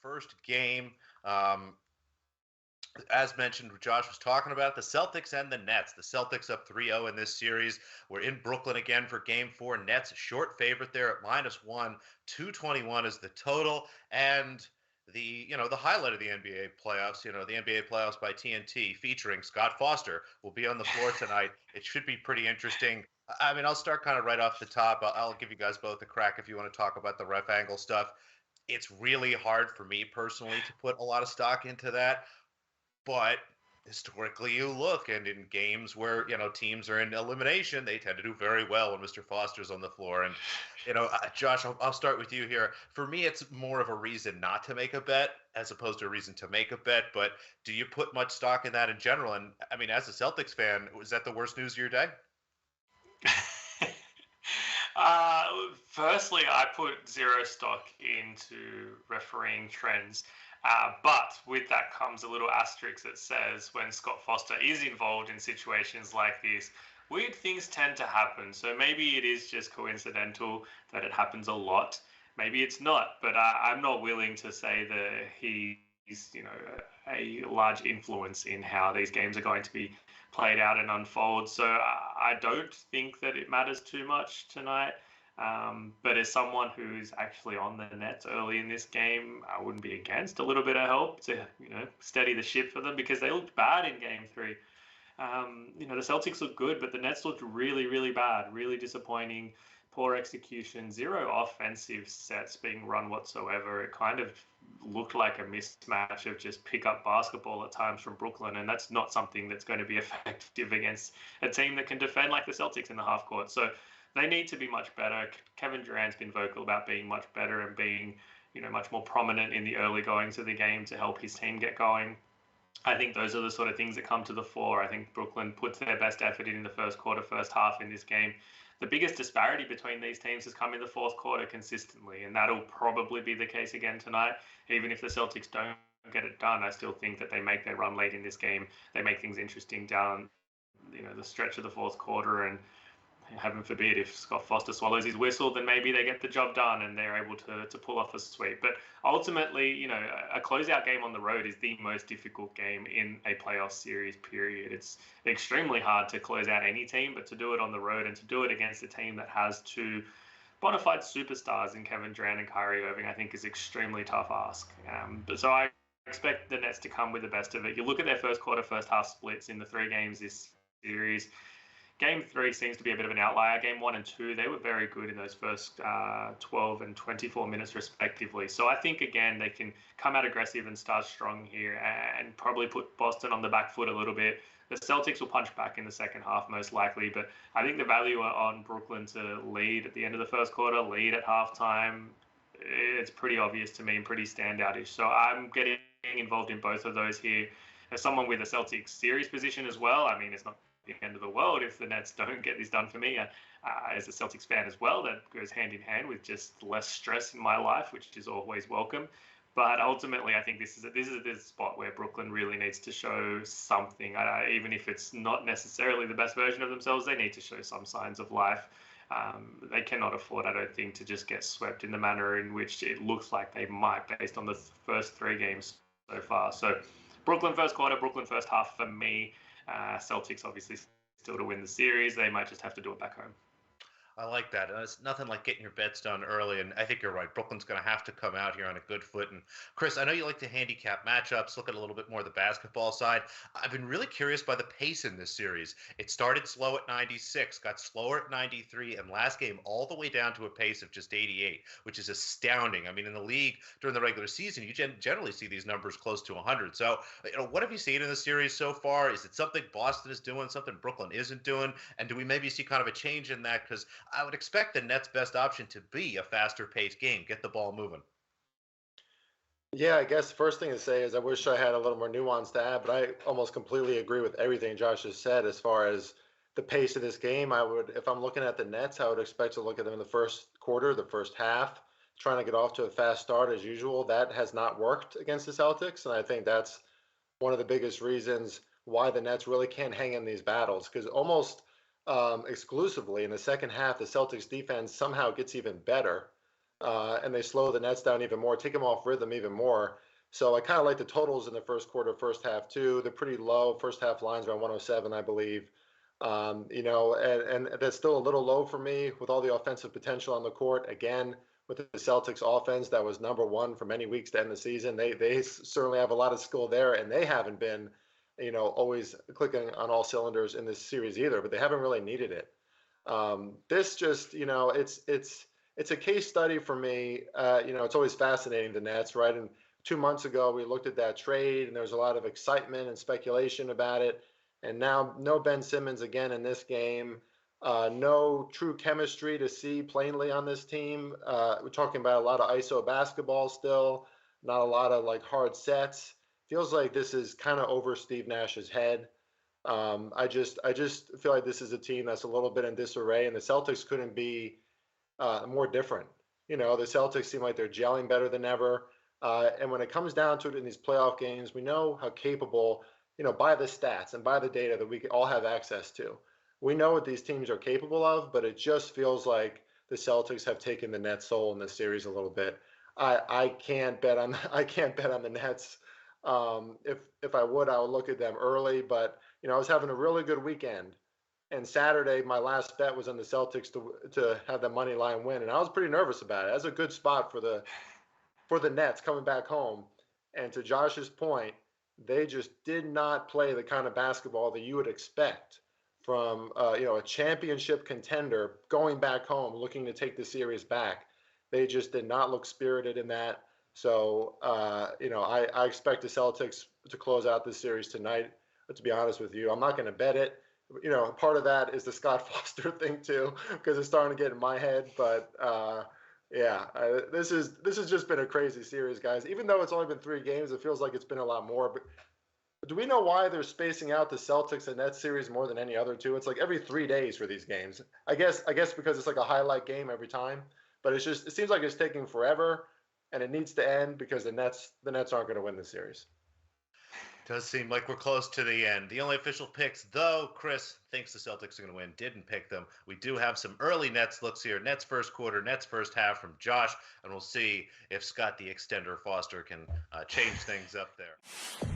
first game. Um, as mentioned, Josh was talking about the Celtics and the Nets. The Celtics up 3-0 in this series. We're in Brooklyn again for game four. Nets short favorite there at -1. 221 is the total. And the highlight of the NBA playoffs, the NBA playoffs by TNT featuring Scott Foster will be on the floor tonight. It should be pretty interesting. I mean, I'll start kind of right off the top. I'll give you guys both a crack if you want to talk about the ref angle stuff. It's really hard for me personally to put a lot of stock into that. But historically, you look, and in games where teams are in elimination, they tend to do very well when Mr. Foster's on the floor. And Josh, I'll start with you here. For me, it's more of a reason not to make a bet as opposed to a reason to make a bet. But do you put much stock in that in general? And I mean, as a Celtics fan, was that the worst news of your day? Firstly, I put zero stock into refereeing trends. But with that comes a little asterisk that says when Scott Foster is involved in situations like this, weird things tend to happen. So maybe it is just coincidental that it happens a lot. Maybe it's not. But I'm not willing to say that he's, a large influence in how these games are going to be played out and unfold. So I don't think that it matters too much tonight. But as someone who's actually on the Nets early in this game, I wouldn't be against a little bit of help to, steady the ship for them because they looked bad in game three. The Celtics looked good, but the Nets looked really, really bad, really disappointing, poor execution, zero offensive sets being run whatsoever. It kind of looked like a mismatch of just pick up basketball at times from Brooklyn, and that's not something that's going to be effective against a team that can defend like the Celtics in the half court. So they need to be much better. Kevin Durant's been vocal about being much better and being, much more prominent in the early goings of the game to help his team get going. I think those are the sort of things that come to the fore. I think Brooklyn puts their best effort in the first quarter, first half in this game. The biggest disparity between these teams has come in the fourth quarter consistently, and that'll probably be the case again tonight. Even if the Celtics don't get it done, I still think that they make their run late in this game. They make things interesting down, the stretch of the fourth quarter, and heaven forbid if Scott Foster swallows his whistle, then maybe they get the job done and they're able to pull off a sweep. But ultimately, a closeout game on the road is the most difficult game in a playoff series, period. It's extremely hard to close out any team, but to do it on the road and to do it against a team that has two bona fide superstars in Kevin Durant and Kyrie Irving, I think is extremely tough ask. But so I expect the Nets to come with the best of it. You look at their first quarter, first half splits in the three games this series. Game 3 seems to be a bit of an outlier. Game 1 and 2, they were very good in those first 12 and 24 minutes respectively. So I think, again, they can come out aggressive and start strong here and probably put Boston on the back foot a little bit. The Celtics will punch back in the second half most likely, but I think the value on Brooklyn to lead at the end of the first quarter, lead at halftime, it's pretty obvious to me and pretty standoutish. So I'm getting involved in both of those here. As someone with a Celtics series position as well, I mean, it's not the end of the world if the Nets don't get this done for me. As a Celtics fan as well, that goes hand in hand with just less stress in my life, which is always welcome. But ultimately, I think this is a spot where Brooklyn really needs to show something. Even if it's not necessarily the best version of themselves, they need to show some signs of life. They cannot afford, I don't think, to just get swept in the manner in which it looks like they might based on the first three games so far. So Brooklyn first quarter, Brooklyn first half for me. Celtics obviously still to win the series. They might just have to do it back home. I like that. It's nothing like getting your bets done early, and I think you're right. Brooklyn's going to have to come out here on a good foot. And Chris, I know you like to handicap matchups, look at a little bit more of the basketball side. I've been really curious by the pace in this series. It started slow at 96, got slower at 93, and last game all the way down to a pace of just 88, which is astounding. I mean, in the league during the regular season, you generally see these numbers close to 100. So, what have you seen in the series so far? Is it something Boston is doing, something Brooklyn isn't doing? And do we maybe see kind of a change in that? Because I would expect the Nets' best option to be a faster-paced game, get the ball moving. Yeah, I guess the first thing to say is I wish I had a little more nuance to add, but I almost completely agree with everything Josh has said as far as the pace of this game. If I'm looking at the Nets, I would expect to look at them in the first quarter, the first half, trying to get off to a fast start as usual. That has not worked against the Celtics, and I think that's one of the biggest reasons why the Nets really can't hang in these battles, because almost exclusively in the second half, the Celtics defense somehow gets even better. and they slow the Nets down even more, take them off rhythm even more. So I kind of like the totals in the first quarter, first half too. They're pretty low. First half lines around 107, I believe. And that's still a little low for me with all the offensive potential on the court. Again, with the Celtics offense that was number one for many weeks to end the season, they certainly have a lot of skill there, and they haven't been, always clicking on all cylinders in this series either. But they haven't really needed it. This just, it's a case study for me. It's always fascinating, the Nets, right? And 2 months ago, we looked at that trade, and there was a lot of excitement and speculation about it. And now, no Ben Simmons again in this game. No true chemistry to see plainly on this team. We're talking about a lot of ISO basketball still, not a lot of like hard sets. Feels like this is kind of over Steve Nash's head. I just feel like this is a team that's a little bit in disarray, and the Celtics couldn't be more different. The Celtics seem like they're gelling better than ever. And when it comes down to it in these playoff games, we know how capable, by the stats and by the data that we all have access to. We know what these teams are capable of, but it just feels like the Celtics have taken the Nets' soul in this series a little bit. I can't bet on the Nets. If I would look at them early, but I was having a really good weekend, and Saturday my last bet was on the Celtics to have the money line win, and I was pretty nervous about it. That's a good spot for the Nets coming back home. And to Josh's point, they just did not play the kind of basketball that you would expect from a championship contender going back home looking to take the series back. They just did not look spirited in that. So I expect the Celtics to close out this series tonight. But to be honest with you, I'm not going to bet it. Part of that is the Scott Foster thing too, because it's starting to get in my head. But this has just been a crazy series, guys. Even though it's only been 3 games, it feels like it's been a lot more. But do we know why they're spacing out the Celtics and Nets series more than any other two? It's like every 3 days for these games. I guess because it's like a highlight game every time. But it seems like it's taking forever, and it needs to end because the Nets aren't going to win the series. Does seem like we're close to the end. The only official picks, though, Chris thinks the Celtics are going to win, didn't pick them. We do have some early Nets looks here. Nets first quarter, Nets first half from Josh, and we'll see if Scott the Extender Foster can change things up there.